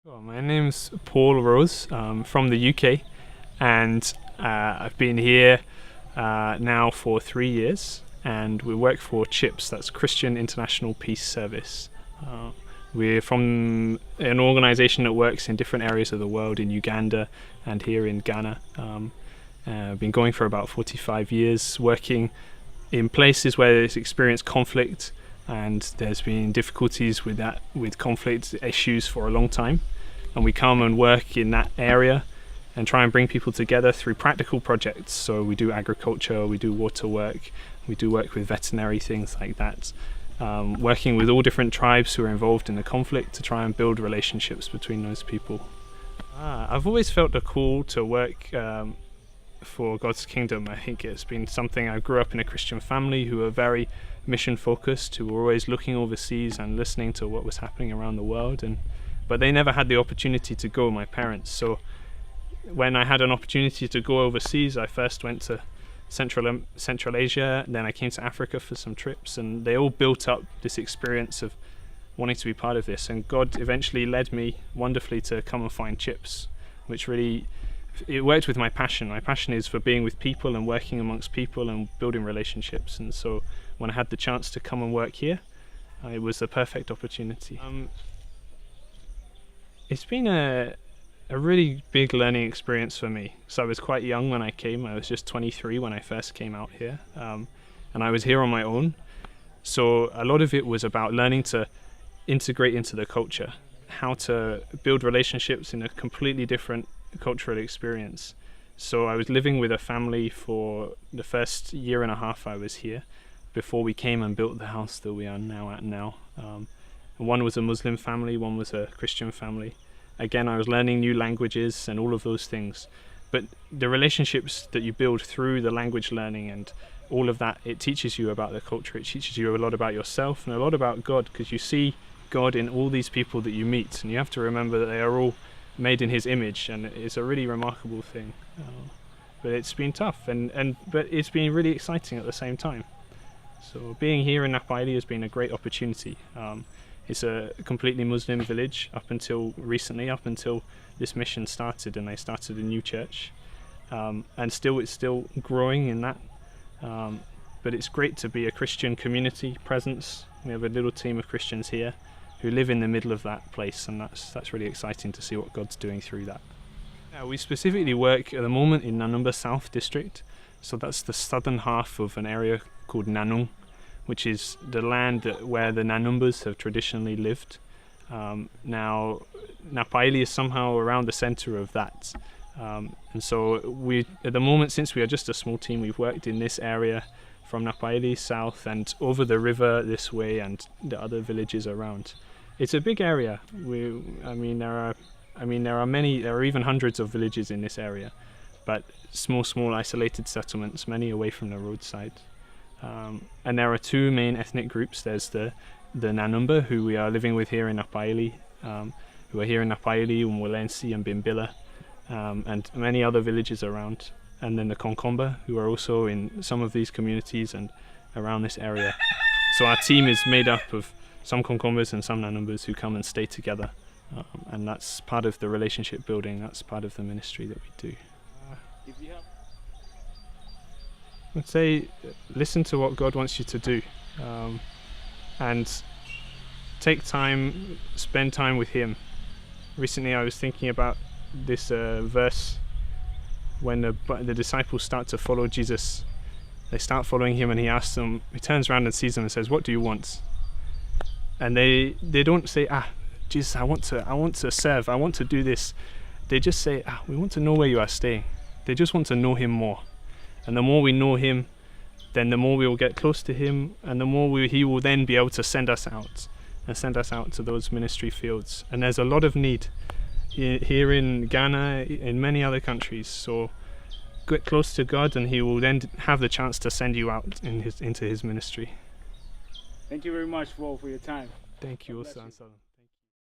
Well, my name's Paul Rose, from the UK, and I've been here now for 3 years, and we work for CHIPS, that's Christian International Peace Service. We're from an organisation that works in different areas of the world, in Uganda and here in Ghana. I've been going for about 45 years, working in places where there's experienced conflict, and there's been difficulties with conflict issues for a long time. And we come and work in that area and try and bring people together through practical projects. So we do agriculture, we do water work, we do work with veterinary, things like that. Working with all different tribes who are involved in the conflict to try and build relationships between those people. I've always felt the call to work for God's kingdom. I think it's been something. I grew up in a Christian family who are very mission focused, who were always looking overseas and listening to what was happening around the world, but they never had the opportunity to go, my parents. So when I had an opportunity to go overseas, I first went to Central Asia, then I came to Africa for some trips, and they all built up this experience of wanting to be part of this. And God eventually led me wonderfully to come and find CHIPS, which really, it worked with my passion. My passion is for being with people and working amongst people and building relationships. And so when I had the chance to come and work here, it was the perfect opportunity. It's been a really big learning experience for me. So I was quite young when I came. I was just 23 when I first came out here, and I was here on my own. So a lot of it was about learning to integrate into the culture, how to build relationships in a completely different cultural experience. So I was living with a family for the first year and a half I was here, before we came and built the house that we are now at now. One was a Muslim family, one was a Christian family. Again, I was learning new languages and all of those things. But the relationships that you build through the language learning and all of that, it teaches you about the culture, it teaches you a lot about yourself and a lot about God, because you see God in all these people that you meet, and you have to remember that they are all made in His image, and it's a really remarkable thing. But it's been tough, but it's been really exciting at the same time. So being here in Nakpayili has been a great opportunity. It's a completely Muslim village up until recently, up until this mission started, and they started a new church. And it's still growing in that. But it's great to be a Christian community presence. We have a little team of Christians here who live in the middle of that place, and that's really exciting to see what God's doing through that. We specifically work at the moment in Nanumba South District. So that's the southern half of an area called Nanung, which is the land where the Nanumbas have traditionally lived. Now, Nakpayili is somehow around the center of that. And so at the moment, since we are just a small team, we've worked in this area from Nakpayili south and over the river this way and the other villages around. It's a big area. There are even hundreds of villages in this area, but small isolated settlements, many away from the roadside. And there are two main ethnic groups. There's the Nanumba, who we are living with here in Nakpayili, who are here in Nakpayili, Umwalensi and Bimbilla, and many other villages around. And then the Konkomba, who are also in some of these communities and around this area. So our team is made up of some Konkombas and some Nanumbas who come and stay together. And that's part of the relationship building, that's part of the ministry that we do. I'd say listen to what God wants you to do, and take time, spend time with Him. Recently I was thinking about this verse when the disciples start to follow Jesus. They start following Him, and He asks them, He turns around and sees them and says, "What do you want?" And they don't say, Jesus, I want to serve, I want to do this. They just say, we want to know where you are staying. They just want to know Him more. And the more we know Him, then the more we will get close to Him, and the more He will then be able to send us out to those ministry fields. And there's a lot of need here in Ghana, in many other countries. So get close to God, and He will then have the chance to send you out into His ministry. Thank you very much for your time. Thank you also, Anselm.